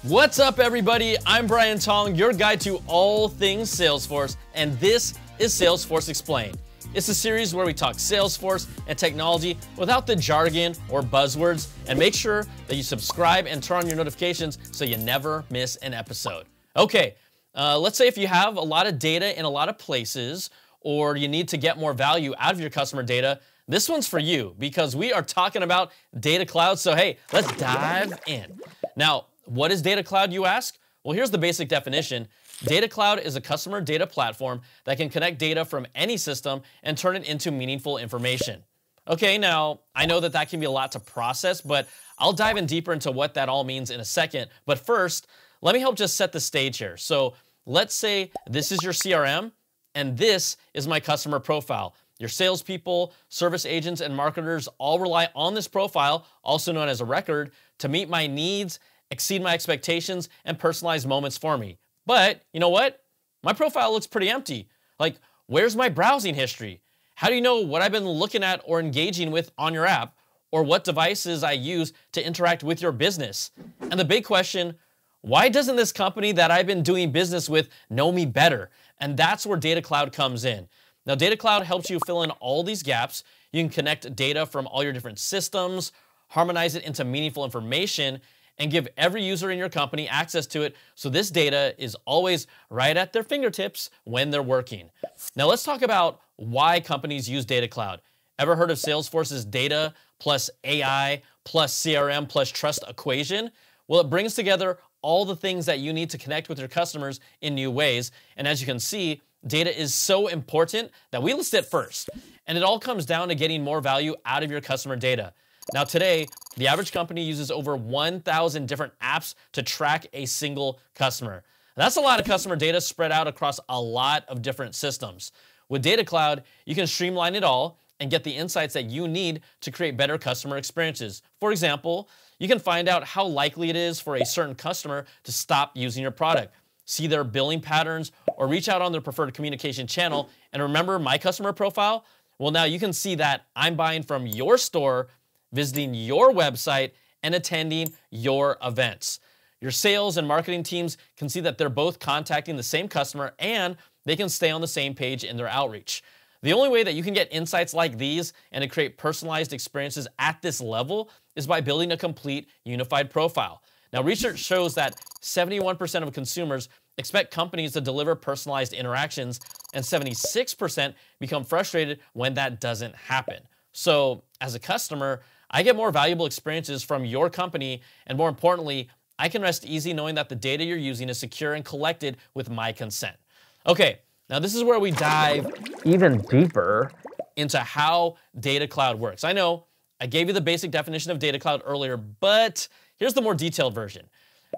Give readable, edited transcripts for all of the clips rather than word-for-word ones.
What's up, everybody? I'm Brian Tong, your guide to all things Salesforce, and this is Salesforce Explained. It's a series where we talk Salesforce and technology without the jargon or buzzwords, and make sure that you subscribe and turn on your notifications so you never miss an episode. Okay, let's say if you have a lot of data in a lot of places, or you need to get more value out of your customer data, this one's for you because we are talking about Data Cloud. So hey, let's dive in. Now, what is Data Cloud, you ask? Well, here's the basic definition. Data Cloud is a customer data platform that can connect data from any system and turn it into meaningful information. Okay, now, I know that that can be a lot to process, but I'll dive in deeper into what that all means in a second. But first, let me help just set the stage here. So let's say this is your CRM, and this is my customer profile. Your salespeople, service agents, and marketers all rely on this profile, also known as a record, to meet my needs, exceed my expectations, and personalize moments for me. But you know what? My profile looks pretty empty. Like, where's my browsing history? How do you know what I've been looking at or engaging with on your app, or what devices I use to interact with your business? And the big question, why doesn't this company that I've been doing business with know me better? And that's where Data Cloud comes in. Now, Data Cloud helps you fill in all these gaps. You can connect data from all your different systems, harmonize it into meaningful information, and give every user in your company access to it so this data is always right at their fingertips when they're working. Now let's talk about why companies use Data Cloud. Ever heard of Salesforce's data plus AI plus CRM plus trust equation? Well, it brings together all the things that you need to connect with your customers in new ways. And as you can see, data is so important that we list it first. And it all comes down to getting more value out of your customer data. Now today, the average company uses over 1,000 different apps to track a single customer. That's a lot of customer data spread out across a lot of different systems. With Data Cloud, you can streamline it all and get the insights that you need to create better customer experiences. For example, you can find out how likely it is for a certain customer to stop using your product, see their billing patterns, or reach out on their preferred communication channel. And remember my customer profile? Well, now you can see that I'm buying from your store, visiting your website, and attending your events. Your sales and marketing teams can see that they're both contacting the same customer, and they can stay on the same page in their outreach. The only way that you can get insights like these and to create personalized experiences at this level is by building a complete unified profile. Now, research shows that 71% of consumers expect companies to deliver personalized interactions, and 76% become frustrated when that doesn't happen. So, as a customer, I get more valuable experiences from your company, and more importantly, I can rest easy knowing that the data you're using is secure and collected with my consent. Okay, now this is where we dive even deeper into how Data Cloud works. I know I gave you the basic definition of Data Cloud earlier, but here's the more detailed version.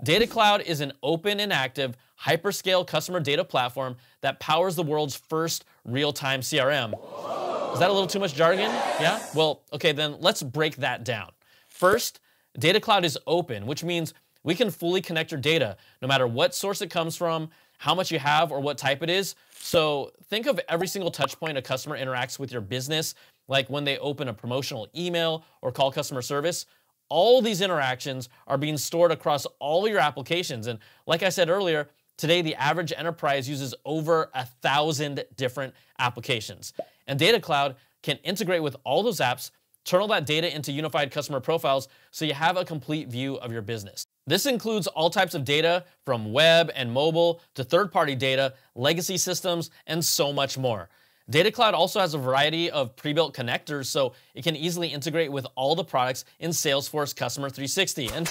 Data Cloud is an open and active hyperscale customer data platform that powers the world's first real-time CRM. Is that a little too much jargon? Yeah? Well, okay, then let's break that down. First, Data Cloud is open, which means we can fully connect your data, no matter what source it comes from, how much you have, or what type it is. So think of every single touch point a customer interacts with your business, like when they open a promotional email or call customer service. All these interactions are being stored across all your applications. And like I said earlier, today the average enterprise uses over 1,000 different applications. And Data Cloud can integrate with all those apps, turn all that data into unified customer profiles so you have a complete view of your business. This includes all types of data from web and mobile to third-party data, legacy systems, and so much more. Data Cloud also has a variety of pre-built connectors, so it can easily integrate with all the products in Salesforce Customer 360. And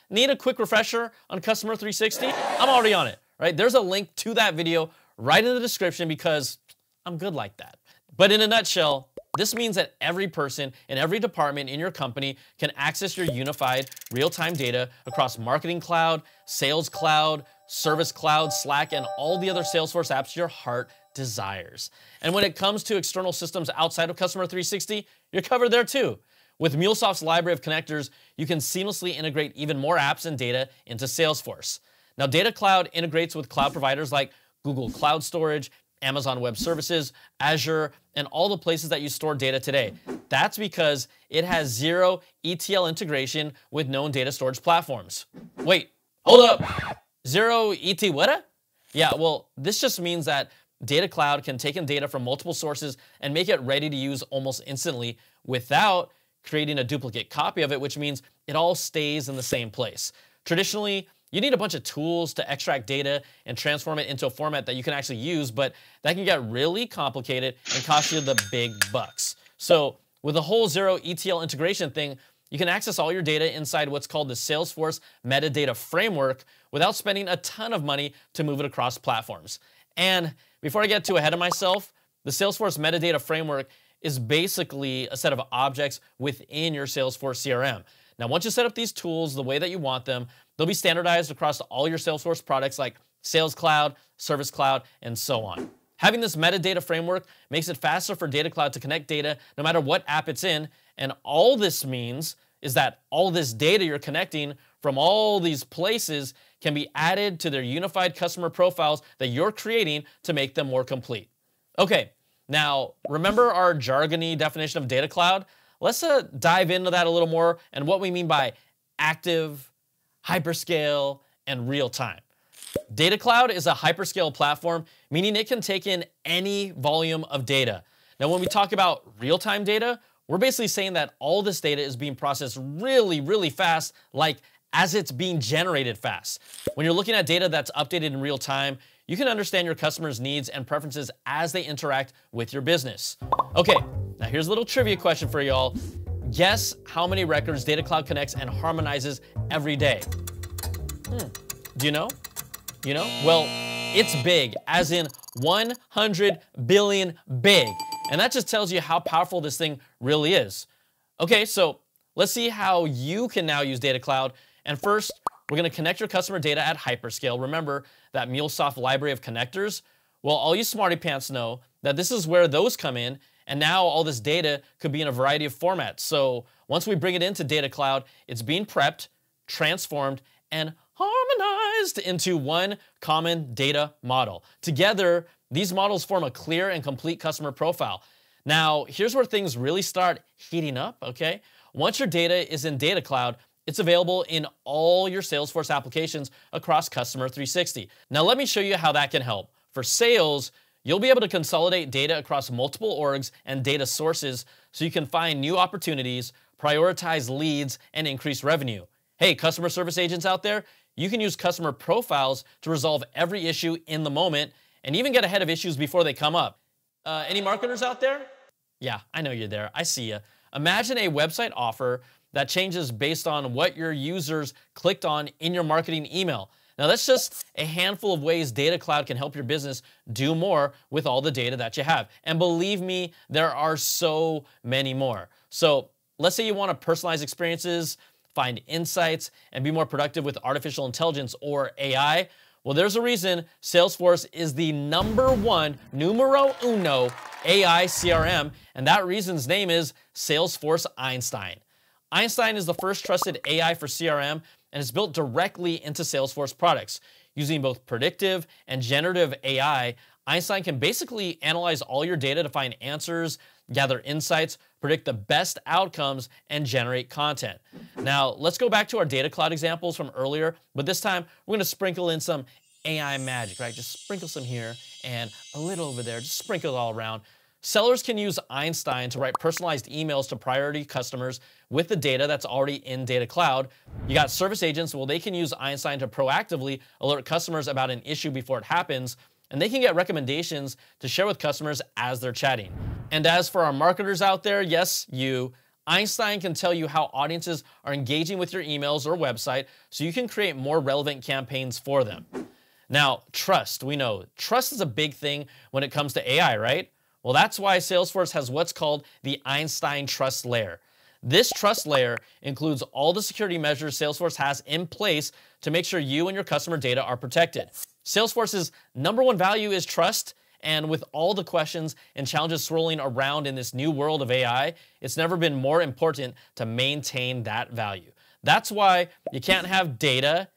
need a quick refresher on Customer 360? I'm already on it, right? There's a link to that video right in the description because I'm good like that. But in a nutshell, this means that every person in every department in your company can access your unified real-time data across Marketing Cloud, Sales Cloud, Service Cloud, Slack, and all the other Salesforce apps your heart desires. And when it comes to external systems outside of Customer 360, you're covered there too. With MuleSoft's library of connectors, you can seamlessly integrate even more apps and data into Salesforce. Now, Data Cloud integrates with cloud providers like Google Cloud Storage, Amazon Web Services, Azure, and all the places that you store data today. That's because it has zero ETL integration with known data storage platforms. Wait, Hold up. Zero-ETL what? Yeah, well, this just means that Data Cloud can take in data from multiple sources and make it ready to use almost instantly without creating a duplicate copy of it, which means it all stays in the same place. Traditionally, you need a bunch of tools to extract data and transform it into a format that you can actually use, but that can get really complicated and cost you the big bucks. So with the whole zero-ETL integration thing, you can access all your data inside what's called the Salesforce Metadata Framework without spending a ton of money to move it across platforms. And before I get too ahead of myself, the Salesforce Metadata Framework is basically a set of objects within your Salesforce CRM. Now, once you set up these tools the way that you want them, they'll be standardized across all your Salesforce products like Sales Cloud, Service Cloud, and so on. Having this metadata framework makes it faster for Data Cloud to connect data no matter what app it's in, and all this means is that all this data you're connecting from all these places can be added to their unified customer profiles that you're creating to make them more complete. Okay, now remember our jargony definition of Data Cloud? Let's dive into that a little more and what we mean by active, hyperscale, and real time. Data Cloud is a hyperscale platform, meaning it can take in any volume of data. Now, when we talk about real-time data, we're basically saying that all this data is being processed really, really fast, like as it's being generated fast. When you're looking at data that's updated in real time, you can understand your customers' needs and preferences as they interact with your business. Okay, now here's a little trivia question for y'all. Guess how many records Data Cloud connects and harmonizes every day? Do you know? You know? Well, it's big, as in 100 billion big. And that just tells you how powerful this thing really is. Okay, so let's see how you can now use Data Cloud. And first, we're gonna connect your customer data at hyperscale. Remember that MuleSoft library of connectors? Well, all you smarty pants know that this is where those come in, and now all this data could be in a variety of formats. So once we bring it into Data Cloud, it's being prepped, transformed, and harmonized into one common data model. Together, these models form a clear and complete customer profile. Now, here's where things really start heating up, okay? Once your data is in Data Cloud, it's available in all your Salesforce applications across Customer 360. Now, let me show you how that can help. For sales, you'll be able to consolidate data across multiple orgs and data sources so you can find new opportunities, prioritize leads, and increase revenue. Hey, customer service agents out there, you can use customer profiles to resolve every issue in the moment and even get ahead of issues before they come up. Any marketers out there? Yeah, I know you're there. I see you. Imagine a website offer that changes based on what your users clicked on in your marketing email. Now, that's just a handful of ways Data Cloud can help your business do more with all the data that you have. And believe me, there are so many more. So let's say you want to personalize experiences, find insights, and be more productive with artificial intelligence or AI. Well, there's a reason Salesforce is the #1, numero uno, AI CRM, and that reason's name is Salesforce Einstein. Einstein is the first trusted AI for CRM, and it's built directly into Salesforce products. Using both predictive and generative AI, Einstein can basically analyze all your data to find answers, gather insights, predict the best outcomes, and generate content. Now, let's go back to our Data Cloud examples from earlier, but this time we're going to sprinkle in some AI magic, right? Just sprinkle some here and a little over there, just sprinkle it all around. Sellers can use Einstein to write personalized emails to priority customers with the data that's already in Data Cloud. You got service agents, well, they can use Einstein to proactively alert customers about an issue before it happens, and they can get recommendations to share with customers as they're chatting. And as for our marketers out there, yes, you, Einstein can tell you how audiences are engaging with your emails or website so you can create more relevant campaigns for them. Now, trust, we know, trust is a big thing when it comes to AI, right? Well, that's why Salesforce has what's called the Einstein Trust Layer. This trust layer includes all the security measures Salesforce has in place to make sure you and your customer data are protected. Salesforce's #1 value is trust, and with all the questions and challenges swirling around in this new world of AI, it's never been more important to maintain that value. That's why you can't have data,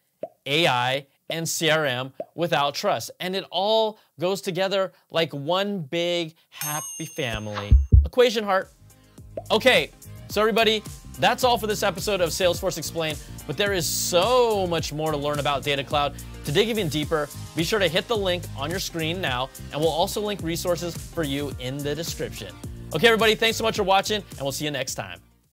AI, and CRM without trust. And it all goes together like one big happy family. Equation heart. Okay, so everybody, that's all for this episode of Salesforce Explained. But there is so much more to learn about Data Cloud. To dig even deeper, be sure to hit the link on your screen now, and we'll also link resources for you in the description. Okay, everybody, thanks so much for watching, and we'll see you next time.